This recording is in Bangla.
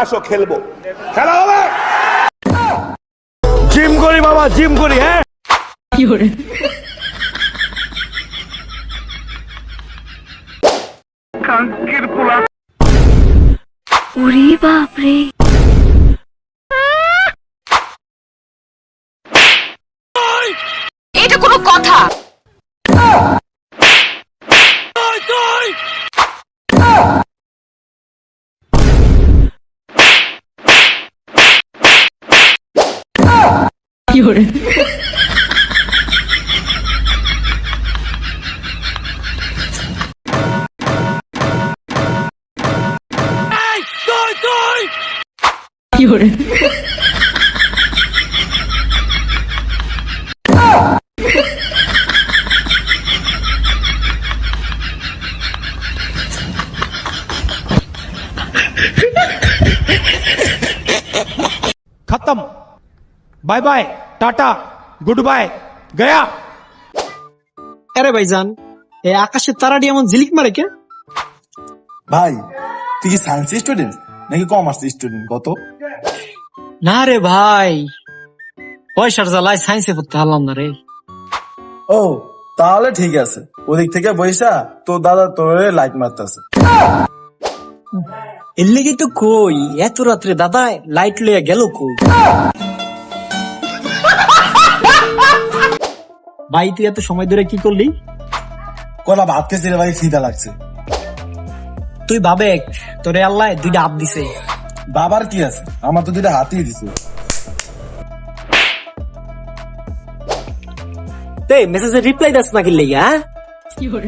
আসো খেলবো, খেলা হবে। জিম করি বাবা, জিম করি। হ্যাঁ, কি করে ওরে বাপরে, এটা কোনো কথা? কি করে কি করে खत्म, bye bye, tata, goodbye, गया। আরে ভাইজান, এই আকাশের তারাটি এমন ঝিলিক মারে কে? ভাই তুই কি সায়েন্স স্টুডেন্ট নাকি কমার্স স্টুডেন্ট? কত না রে ভাই, পয়সার জ্বালায় সায়েন্সে পড়তে পারলাম না রে। ও তাহলে ঠিক আছে, ওদিক থেকে বৈশা তো দাদা তোর লাইট মারতেছে। এর লেগে তো কই এত রাত্রে দাদা লাইট লইয়া গেল কই? ভাই তুই এত সময় ধরে কি করলি? কোলা ভাত খেয়েছি রে ভাই, খিদা লাগছে। তুই ভাবে তোরে আল্লাহ দুইটা হাত দিছে। বাবার কি আছে, আমার তো দুইটা হাতই দিছে। মেসেজের রিপ্লাই দাস না কি লেগে? হ্যাঁ কি করে